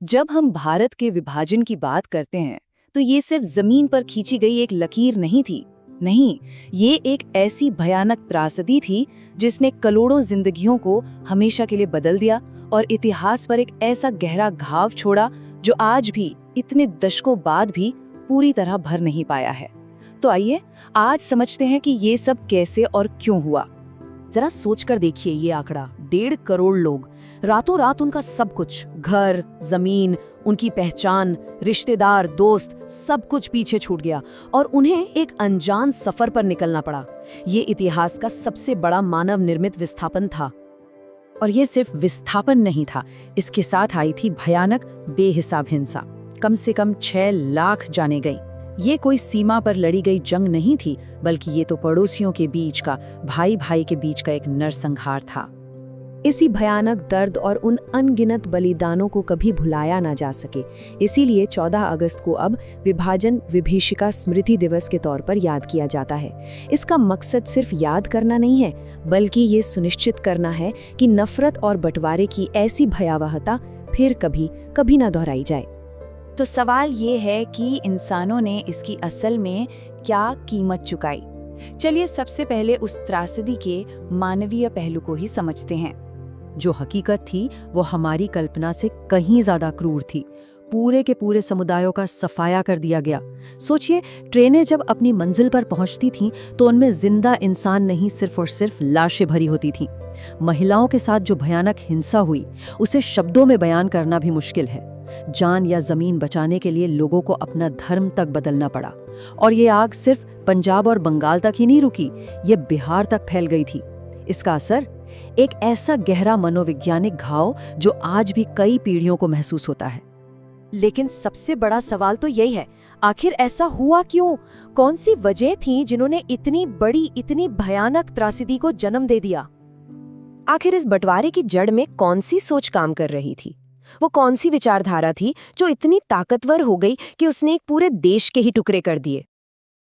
जब हम भारत के विभाजन की बात करते हैं तो ये सिर्फ जमीन पर खींची गई एक लकीर नहीं थी। नहीं, ये एक ऐसी भयानक त्रासदी थी जिसने करोड़ों जिंदगियों को हमेशा के लिए बदल दिया और इतिहास पर एक ऐसा गहरा घाव छोड़ा जो आज भी इतने दशकों बाद भी पूरी तरह भर नहीं पाया है। तो आइए आज समझते हैं कि ये सब कैसे और क्यों हुआ। जरा सोचकर देखिए, ये आंकड़ा 1.5 करोड़ लोग, रातों रात उनका सब कुछ, घर, जमीन, उनकी पहचान, रिश्तेदार, दोस्त, सब कुछ पीछे छूट गया और उन्हें एक अनजान सफर पर निकलना पड़ा। ये इतिहास का सबसे बड़ा मानव निर्मित विस्थापन था। और ये सिर्फ विस्थापन नहीं था, इसके साथ आई थी भयानक बेहिसाब हिंसा। कम से कम 6 लाख जाने गई। ये कोई सीमा पर लड़ी गई जंग नहीं थी, बल्कि ये तो पड़ोसियों के बीच का, भाई भाई के बीच का एक नरसंहार था। इसी भयानक दर्द और उन अनगिनत बलिदानों को कभी भुलाया ना जा सके। इसीलिए 14 अगस्त को अब विभाजन विभीषिका स्मृति दिवस के तौर पर याद किया जाता है। इसका मकसद सिर्फ याद करना नहीं है, बल्कि ये सुनिश्चित करना है कि नफरत और बंटवारे की ऐसी भयावहता फिर कभी ना दोहराई जाए। तो सवाल ये है कि इंसानों ने इसकी असल में क्या कीमत चुकाई। चलिए सबसे पहले उस त्रासदी के मानवीय पहलू को ही समझते हैं। जो हकीकत थी वो हमारी कल्पना से कहीं ज्यादा क्रूर थी। पूरे के पूरे समुदायों का सफाया कर दिया गया। सोचिए, ट्रेनें जब अपनी मंजिल पर पहुंचती थीं तो उनमें जिंदा इंसान नहीं, सिर्फ और सिर्फ लाशें भरी होती थीं। महिलाओं के साथ जो भयानक हिंसा हुई उसे शब्दों में बयान करना भी मुश्किल है। जान या जमीन बचाने के लिए लोगों को अपना धर्म तक बदलना पड़ा। और ये आग सिर्फ पंजाब और बंगाल तक ही नहीं रुकी, ये बिहार तक फैल गई थी। इसका असर एक ऐसा गहरा मनोवैज्ञानिक घाव जो आज भी कई पीढ़ियों को महसूस होता है। लेकिन सबसे बड़ा सवाल तो यही है, आखिर ऐसा हुआ क्यों? कौन सी वजह थी जिन्होंने इतनी बड़ी, इतनी भयानक त्रासदी को जन्म दे दिया? आखिर इस बंटवारे की जड़ में कौन सी सोच काम कर रही थी? वो कौन सी विचारधारा थी जो इतनी ताकतवर हो गई कि उसने एक पूरे देश के ही टुकड़े कर दिए?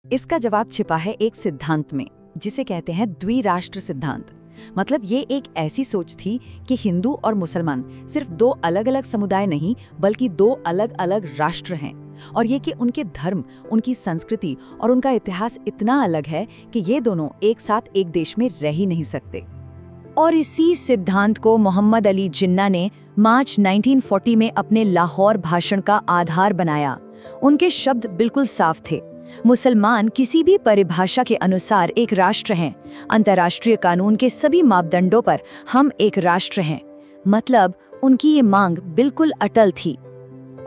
इसका जवाब छिपा है एक सिद्धांत में, जिसे कहते हैं द्विराष्ट्र सिद्धांत। मतलब ये एक ऐसी सोच थी कि हिंदू और मुसलमान सिर्फ 2 अलग अलग समुदाय नहीं, बल्कि 2 अलग अलग राष्ट्र हैं। और ये कि उनके धर्म, उनकी संस्कृति और उनका इतिहास इतना अलग है कि ये दोनों एक साथ एक देश में रह ही नहीं सकते। और इसी सिद्धांत को मोहम्मद अली जिन्ना ने मार्च 1940 में अपने लाहौर भाषण का आधार बनाया। उनके शब्द बिल्कुल साफ थे, मुसलमान किसी भी परिभाषा के अनुसार एक राष्ट्र हैं। अंतर्राष्ट्रीय कानून के सभी मापदंडों पर हम एक राष्ट्र हैं। मतलब उनकी ये मांग बिल्कुल अटल थी।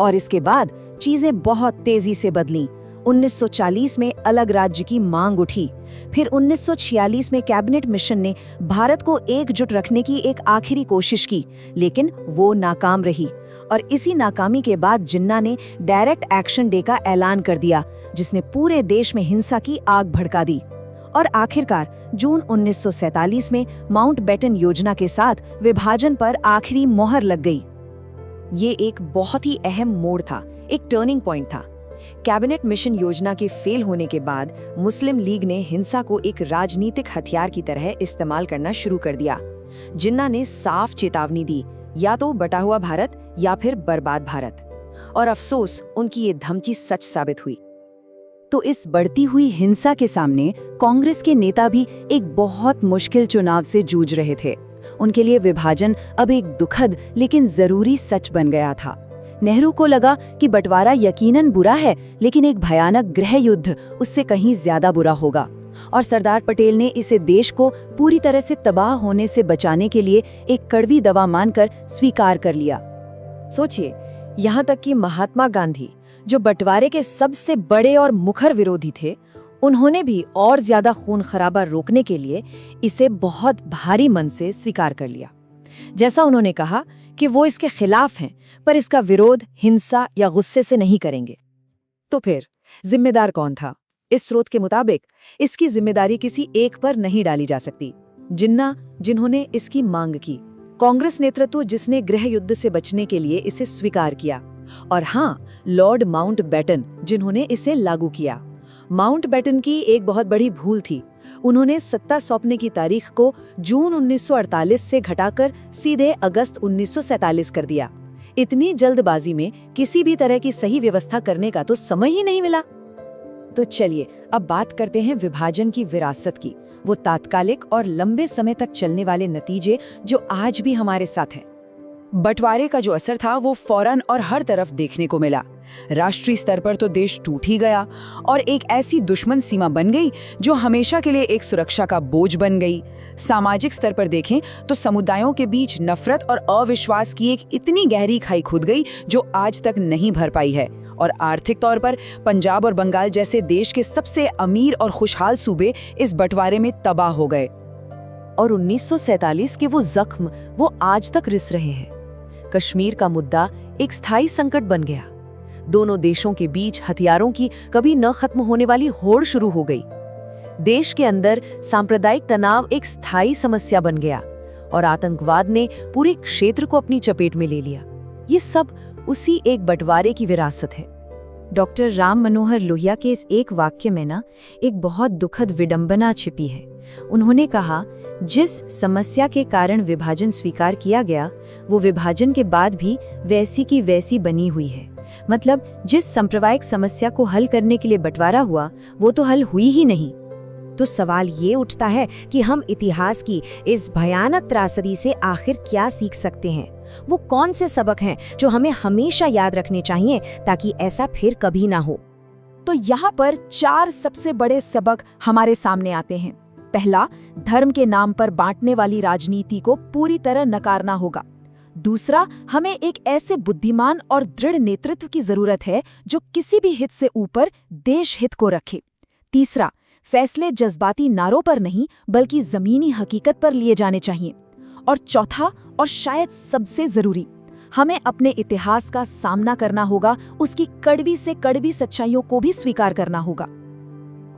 और इसके बाद चीजें बहुत तेजी से बदलीं। 1940 में अलग राज्य की मांग उठी। फिर 1946 में कैबिनेट मिशन ने भारत को एकजुट रखने की एक आखिरी कोशिश की, लेकिन वो नाकाम रही। और इसी नाकामी के बाद जिन्ना ने डायरेक्ट एक्शन डे का ऐलान कर दिया, जिसने पूरे देश में हिंसा की आग भड़का दी। और आखिरकार जून 1947 में माउंटबेटन योजना के साथ विभाजन पर आखिरी मोहर लग गई। ये एक बहुत ही अहम मोड़ था, एक टर्निंग पॉइंट था। कैबिनेट मिशन योजना के फेल होने के बाद मुस्लिम लीग ने हिंसा को एक राजनीतिक हथियार की तरह इस्तेमाल करना शुरू कर दिया। जिन्ना ने साफ चेतावनी दी, या तो बटा हुआ भारत या फिर बर्बाद भारत। और अफसोस, उनकी ये धमकी सच साबित हुई। तो इस बढ़ती हुई हिंसा के सामने कांग्रेस के नेता भी एक बहुत मुश्किल चुनाव से जूझ रहे थे। उनके लिए विभाजन अब एक दुखद लेकिन जरूरी सच बन गया था। नेहरू को लगा कि बंटवारा यकीनन बुरा है, लेकिन एक भयानक गृह युद्ध उससे कहीं ज्यादा बुरा होगा। और सरदार पटेल ने इसे देश को पूरी तरह से तबाह होने से बचाने के लिए एक कड़वी दवा मानकर स्वीकार कर लिया। सोचिए, यहाँ तक कि महात्मा गांधी, जो बंटवारे के सबसे बड़े और मुखर विरोधी थे, उन्होंने भी और ज्यादा खून खराबा रोकने के लिए इसे बहुत भारी मन से स्वीकार कर लिया। जैसा उन्होंने कहा कि वो इसके खिलाफ हैं, पर इसका विरोध हिंसा या गुस्से से नहीं करेंगे। तो फिर जिम्मेदार कौन था? इस स्रोत के मुताबिक इसकी जिम्मेदारी किसी एक पर नहीं डाली जा सकती। जिन्ना, जिन्होंने इसकी मांग की, कांग्रेस नेतृत्व जिसने गृह युद्ध से बचने के लिए इसे स्वीकार किया, और हाँ, लॉर्ड माउंटबेटन, जिन्होंने इसे लागू किया। माउंटबेटन की एक बहुत बड़ी भूल थी, उन्होंने सत्ता सौंपने की तारीख को जून 1948 से घटाकर सीधे अगस्त 1947 कर दिया। इतनी जल्दबाजी में किसी भी तरह की सही व्यवस्था करने का तो समय ही नहीं मिला। तो चलिए अब बात करते हैं विभाजन की विरासत की, वो तात्कालिक और लंबे समय तक चलने वाले नतीजे जो आज भी हमारे साथ हैं। बंटवारे का जो असर था वो फौरन और हर तरफ देखने को मिला। राष्ट्रीय स्तर पर तो देश टूट ही गया और एक ऐसी दुश्मन सीमा बन गई जो हमेशा के लिए एक सुरक्षा का बोझ बन गई। सामाजिक स्तर पर देखें तो समुदायों के बीच नफरत और अविश्वास की एक इतनी गहरी खाई खुद गई जो आज तक नहीं भर पाई है। और आर्थिक तौर पर पंजाब और बंगाल जैसे देश के सबसे अमीर और खुशहाल सूबे इस बंटवारे में तबाह हो गए। और 1947 के वो जख्म वो आज तक रिस रहे हैं। कश्मीर का मुद्दा एक स्थायी संकट बन गया। दोनों देशों के बीच हथियारों की कभी न खत्म होने वाली होड़ शुरू हो गई। देश के अंदर सांप्रदायिक तनाव एक स्थायी समस्या बन गया और आतंकवाद ने पूरे क्षेत्र को अपनी चपेट में ले लिया। ये सब उसी एक बंटवारे की विरासत है। डॉक्टर राम मनोहर लोहिया के इस एक वाक्य में ना एक बहुत दुखद विडंबना छिपी है। उन्होंने कहा, जिस समस्या के कारण विभाजन स्वीकार किया गया वो विभाजन के बाद भी वैसी की वैसी बनी हुई है। मतलब जिस सांप्रदायिक समस्या को हल करने के लिए बंटवारा हुआ वो तो हल हुई ही नहीं। तो सवाल ये उठता है कि हम इतिहास की इस भयानक त्रासदी से आखिर क्या सीख सकते हैं? वो कौन से सबक हैं जो हमें हमेशा याद रखने चाहिए ताकि ऐसा फिर कभी ना हो? तो यहाँ पर 4 सबसे बड़े सबक हमारे सामने आते हैं। पहला, धर्म के नाम पर बांटने वाली राजनीति को पूरी तरह नकारना होगा। दूसरा, हमें एक ऐसे बुद्धिमान और दृढ़ नेतृत्व की जरूरत है जो किसी भी हित से ऊपर देश हित को रखे। तीसरा, फैसले जज्बाती नारों पर नहीं बल्कि जमीनी हकीकत पर लिए जाने चाहिए। और चौथा और शायद सबसे जरूरी, हमें अपने इतिहास का सामना करना होगा, उसकी कड़वी से कड़वी सच्चाइयों को भी स्वीकार करना होगा।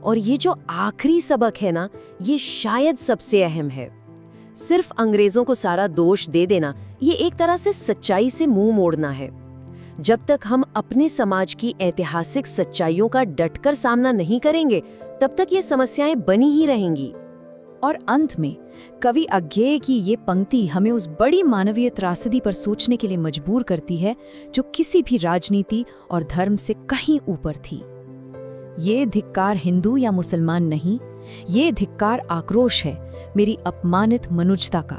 और ये जो आखिरी सबक है ना, ये शायद सबसे अहम है। सिर्फ अंग्रेजों को सारा दोष दे देना ये एक तरह से सच्चाई से मुंह मोड़ना है। जब तक हम अपने समाज की ऐतिहासिक सच्चाइयों का डटकर सामना नहीं करेंगे तब तक ये समस्याएं बनी ही रहेंगी। और अंत में कवि अज्ञेय की ये पंक्ति हमें उस बड़ी मानवीय त्रासदी पर सोचने के लिए मजबूर करती है जो किसी भी राजनीति और धर्म से कहीं ऊपर थी। ये धिक्कार हिंदू या मुसलमान नहीं, ये धिक्कार आक्रोश है मेरी अपमानित मनुष्यता का।